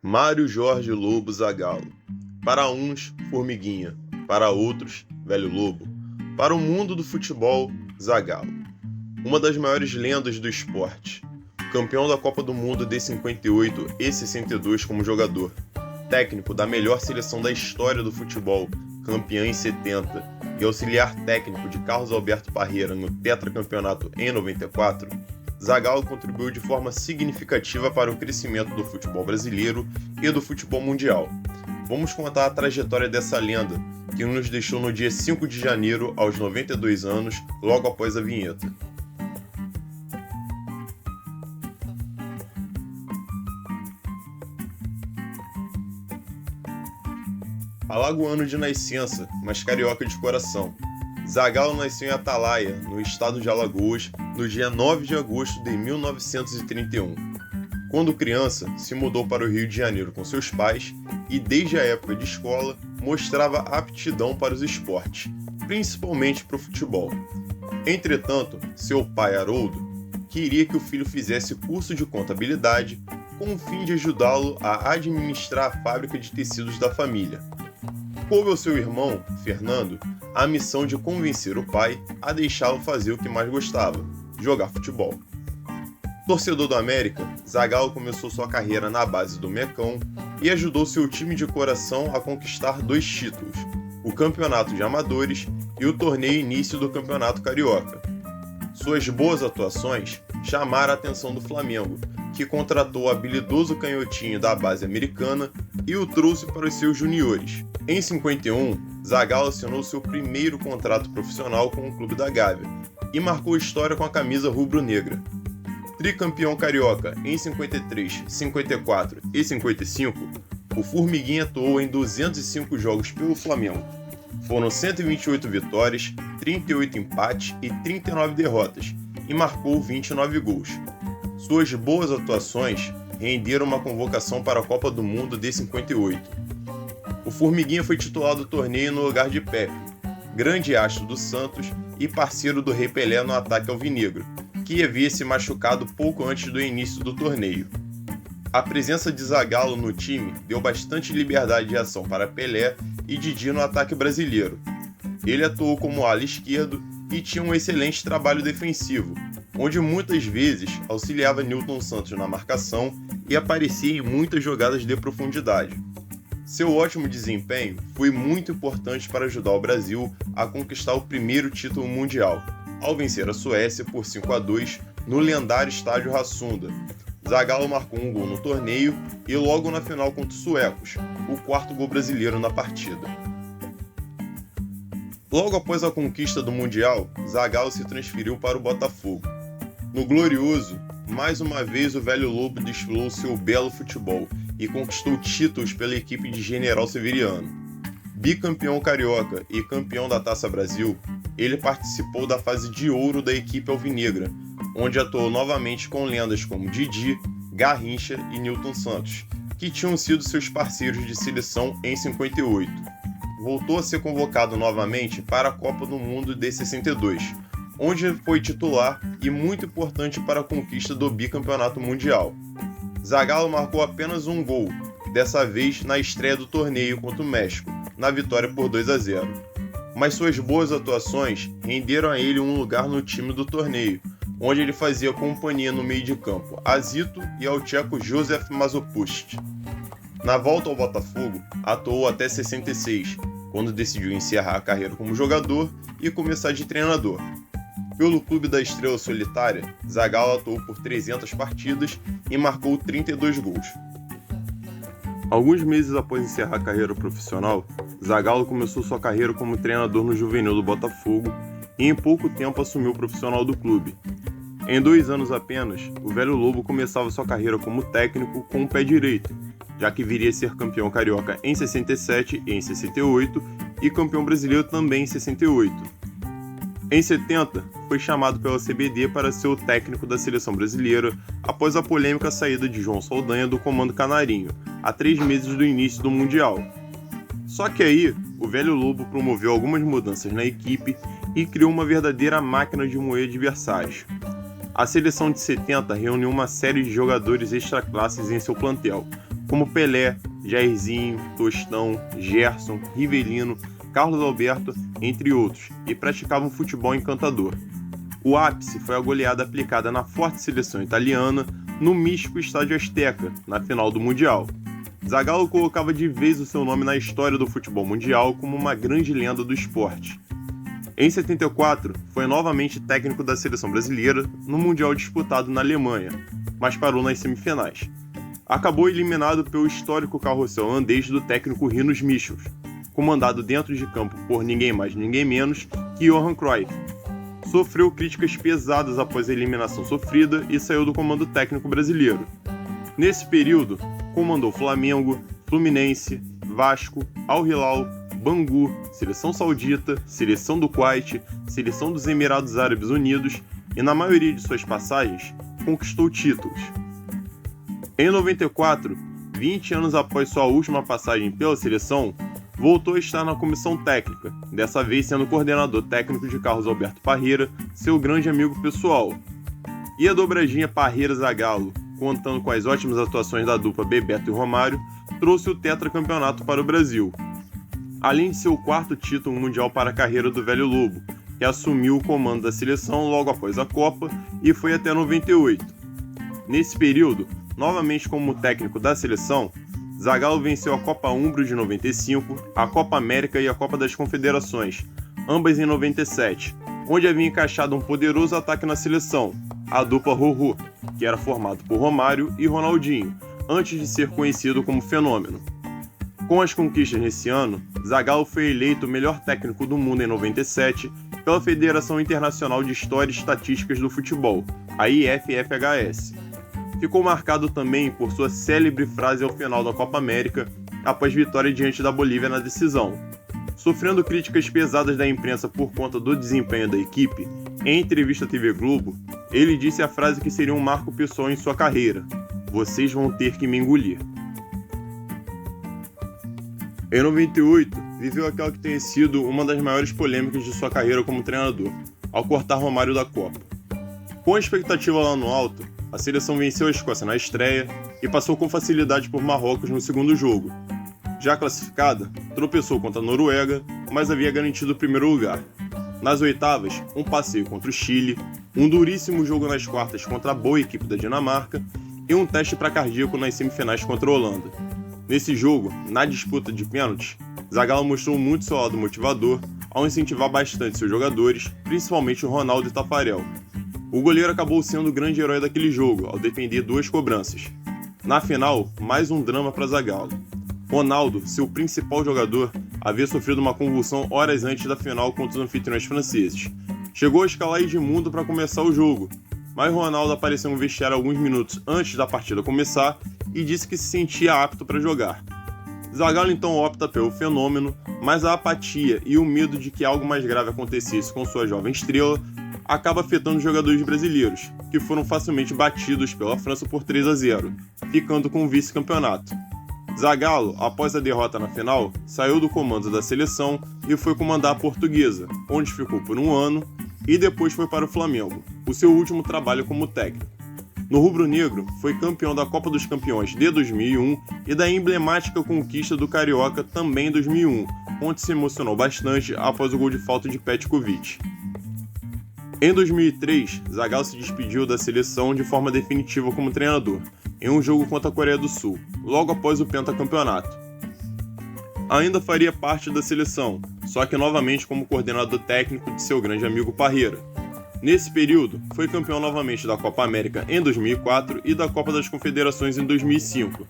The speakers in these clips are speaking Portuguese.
Mário Jorge Lobo Zagallo. Para uns, formiguinha, para outros, velho lobo. Para o mundo do futebol, Zagallo. Uma das maiores lendas do esporte. Campeão da Copa do Mundo de 58 e 62 como jogador. Técnico da melhor seleção da história do futebol, campeã em 70, e auxiliar técnico de Carlos Alberto Parreira no tetracampeonato em 94, Zagallo contribuiu de forma significativa para o crescimento do futebol brasileiro e do futebol mundial. Vamos contar a trajetória dessa lenda, que nos deixou no dia 5 de janeiro, aos 92 anos, logo após a vinheta. Alagoano de nascença, mas carioca de coração. Zagallo nasceu em Atalaia, no estado de Alagoas, no dia 9 de agosto de 1931. Quando criança, se mudou para o Rio de Janeiro com seus pais e, desde a época de escola, mostrava aptidão para os esportes, principalmente para o futebol. Entretanto, seu pai, Haroldo, queria que o filho fizesse curso de contabilidade com o fim de ajudá-lo a administrar a fábrica de tecidos da família. Coube ao seu irmão, Fernando, a missão de convencer o pai a deixá-lo fazer o que mais gostava, jogar futebol. Torcedor do América, Zagallo começou sua carreira na base do Mecão e ajudou seu time de coração a conquistar 2 títulos, o Campeonato de Amadores e o torneio início do Campeonato Carioca. Suas boas atuações chamaram a atenção do Flamengo, que contratou o habilidoso canhotinho da base americana e o trouxe para os seus juniores. Em 51, Zagallo assinou seu primeiro contrato profissional com o clube da Gávea e marcou história com a camisa rubro-negra. Tricampeão carioca em 53, 54 e 55, o Formiguinha atuou em 205 jogos pelo Flamengo. Foram 128 vitórias, 38 empates e 39 derrotas, e marcou 29 gols. Suas boas atuações renderam uma convocação para a Copa do Mundo de 58. O Formiguinha foi titular do torneio no lugar de Pepe, grande astro do Santos e parceiro do Rei Pelé no ataque alvinegro, que havia se machucado pouco antes do início do torneio. A presença de Zagallo no time deu bastante liberdade de ação para Pelé e Didi no ataque brasileiro. Ele atuou como ala esquerdo e tinha um excelente trabalho defensivo, onde muitas vezes auxiliava Nilton Santos na marcação e aparecia em muitas jogadas de profundidade. Seu ótimo desempenho foi muito importante para ajudar o Brasil a conquistar o primeiro título mundial, ao vencer a Suécia por 5-2 no lendário estádio Rassunda. Zagallo marcou um gol no torneio e logo na final contra os suecos, o 4º gol brasileiro na partida. Logo após a conquista do Mundial, Zagallo se transferiu para o Botafogo. No Glorioso, mais uma vez o velho Lobo desfilou seu belo futebol e conquistou títulos pela equipe de General Severiano. Bicampeão carioca e campeão da Taça Brasil, ele participou da fase de ouro da equipe alvinegra, onde atuou novamente com lendas como Didi, Garrincha e Nilton Santos, que tinham sido seus parceiros de seleção em 58. Voltou a ser convocado novamente para a Copa do Mundo de 62, onde foi titular e muito importante para a conquista do bicampeonato mundial. Zagallo marcou apenas um gol, dessa vez na estreia do torneio contra o México, na vitória por 2-0. Mas suas boas atuações renderam a ele um lugar no time do torneio, onde ele fazia companhia no meio de campo a Zito e ao tcheco Józef Masopust. Na volta ao Botafogo, atuou até 66, quando decidiu encerrar a carreira como jogador e começar de treinador. Pelo Clube da Estrela Solitária, Zagallo atuou por 300 partidas e marcou 32 gols. Alguns meses após encerrar a carreira profissional, Zagallo começou sua carreira como treinador no juvenil do Botafogo e em pouco tempo assumiu o profissional do clube. Em 2 anos apenas, o velho Lobo começava sua carreira como técnico com o pé direito, já que viria a ser campeão carioca em 67 e em 68 e campeão brasileiro também em 68. Em 70, foi chamado pela CBD para ser o técnico da seleção brasileira após a polêmica saída de João Saldanha do comando canarinho, a 3 meses do início do Mundial. Só que aí, o velho Lobo promoveu algumas mudanças na equipe e criou uma verdadeira máquina de moer adversários. A seleção de 70 reuniu uma série de jogadores extraclasses em seu plantel, como Pelé, Jairzinho, Tostão, Gerson, Rivelino, Carlos Alberto, entre outros, e praticava um futebol encantador. O ápice foi a goleada aplicada na forte seleção italiana no místico Estádio Azteca, na final do Mundial. Zagallo colocava de vez o seu nome na história do futebol mundial como uma grande lenda do esporte. Em 74, foi novamente técnico da seleção brasileira no Mundial disputado na Alemanha, mas parou nas semifinais. Acabou eliminado pelo histórico carrossel holandês do técnico Rinus Michels, comandado dentro de campo por ninguém mais ninguém menos que Johan Cruyff. Sofreu críticas pesadas após a eliminação sofrida e saiu do comando técnico brasileiro. Nesse período, comandou Flamengo, Fluminense, Vasco, Al Hilal, Bangu, Seleção Saudita, Seleção do Kuwait, Seleção dos Emirados Árabes Unidos e, na maioria de suas passagens, conquistou títulos. Em 94, 20 anos após sua última passagem pela seleção, voltou a estar na comissão técnica, dessa vez sendo coordenador técnico de Carlos Alberto Parreira, seu grande amigo pessoal. E a dobradinha Parreira-Zagallo, contando com as ótimas atuações da dupla Bebeto e Romário, trouxe o tetracampeonato para o Brasil. Além de seu quarto título mundial para a carreira do Velho Lobo, que assumiu o comando da seleção logo após a Copa e foi até 98. Nesse período, novamente como técnico da seleção, Zagallo venceu a Copa Umbro de 95, a Copa América e a Copa das Confederações, ambas em 97, onde havia encaixado um poderoso ataque na seleção, a dupla Rorô, que era formado por Romário e Ronaldinho, antes de ser conhecido como Fenômeno. Com as conquistas nesse ano, Zagallo foi eleito o melhor técnico do mundo em 97 pela Federação Internacional de História e Estatísticas do Futebol, a IFFHS. Ficou marcado também por sua célebre frase ao final da Copa América, após vitória diante da Bolívia na decisão. Sofrendo críticas pesadas da imprensa por conta do desempenho da equipe, em entrevista à TV Globo, ele disse a frase que seria um marco pessoal em sua carreira: "Vocês vão ter que me engolir". Em 98, viveu aquela que tem sido uma das maiores polêmicas de sua carreira como treinador, ao cortar Romário da Copa. Com a expectativa lá no alto, a seleção venceu a Escócia na estreia e passou com facilidade por Marrocos no segundo jogo. Já classificada, tropeçou contra a Noruega, mas havia garantido o primeiro lugar. Nas oitavas, um passeio contra o Chile, um duríssimo jogo nas quartas contra a boa equipe da Dinamarca e um teste para cardíaco nas semifinais contra a Holanda. Nesse jogo, na disputa de pênaltis, Zagallo mostrou muito seu lado motivador ao incentivar bastante seus jogadores, principalmente o Ronaldo e Tafarel. O goleiro acabou sendo o grande herói daquele jogo, ao defender 2 cobranças. Na final, mais um drama para Zagallo. Ronaldo, seu principal jogador, havia sofrido uma convulsão horas antes da final contra os anfitriões franceses. Chegou a escalar Edmundo para começar o jogo, mas Ronaldo apareceu no vestiário alguns minutos antes da partida começar e disse que se sentia apto para jogar. Zagallo então opta pelo Fenômeno, mas a apatia e o medo de que algo mais grave acontecesse com sua jovem estrela acaba afetando os jogadores brasileiros, que foram facilmente batidos pela França por 3-0, ficando com o vice-campeonato. Zagallo, após a derrota na final, saiu do comando da seleção e foi comandar a Portuguesa, onde ficou por 1 ano, e depois foi para o Flamengo, o seu último trabalho como técnico. No rubro-negro, foi campeão da Copa dos Campeões de 2001 e da emblemática conquista do Carioca também em 2001, onde se emocionou bastante após o gol de falta de Petkovic. Em 2003, Zagallo se despediu da seleção de forma definitiva como treinador, em um jogo contra a Coreia do Sul, logo após o pentacampeonato. Ainda faria parte da seleção, só que novamente como coordenador técnico de seu grande amigo Parreira. Nesse período, foi campeão novamente da Copa América em 2004 e da Copa das Confederações em 2005.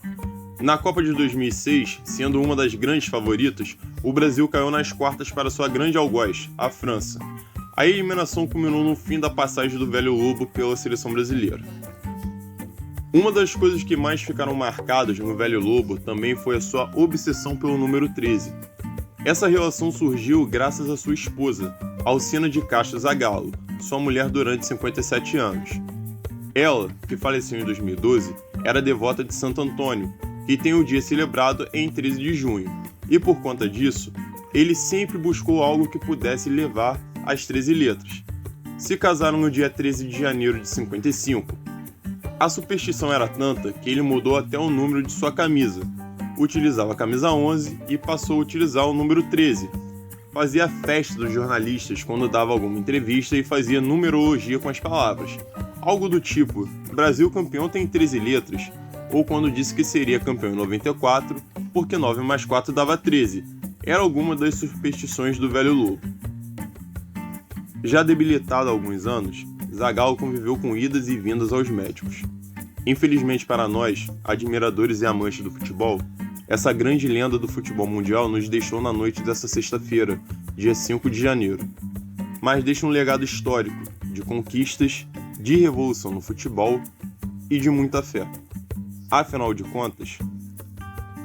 Na Copa de 2006, sendo uma das grandes favoritas, o Brasil caiu nas quartas para sua grande algoz, a França. A eliminação culminou no fim da passagem do Velho Lobo pela seleção brasileira. Uma das coisas que mais ficaram marcadas no Velho Lobo também foi a sua obsessão pelo número 13. Essa relação surgiu graças à sua esposa, Alcina de Castro Zagallo, sua mulher durante 57 anos. Ela, que faleceu em 2012, era devota de Santo Antônio, que tem o dia celebrado em 13 de junho, e por conta disso, ele sempre buscou algo que pudesse levar às 13 letras. Se casaram no dia 13 de janeiro de 55. A superstição era tanta que ele mudou até o número de sua camisa. Utilizava a camisa 11 e passou a utilizar o número 13. Fazia festa dos jornalistas quando dava alguma entrevista e fazia numerologia com as palavras. Algo do tipo, Brasil campeão tem 13 letras, ou quando disse que seria campeão em 94, porque 9 mais 4 dava 13. Era alguma das superstições do velho lobo. Já debilitado há alguns anos, Zagallo conviveu com idas e vindas aos médicos. Infelizmente para nós, admiradores e amantes do futebol, essa grande lenda do futebol mundial nos deixou na noite dessa sexta-feira, dia 5 de janeiro. Mas deixa um legado histórico, de conquistas, de revolução no futebol e de muita fé. Afinal de contas,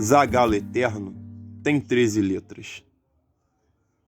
Zagallo eterno tem 13 letras.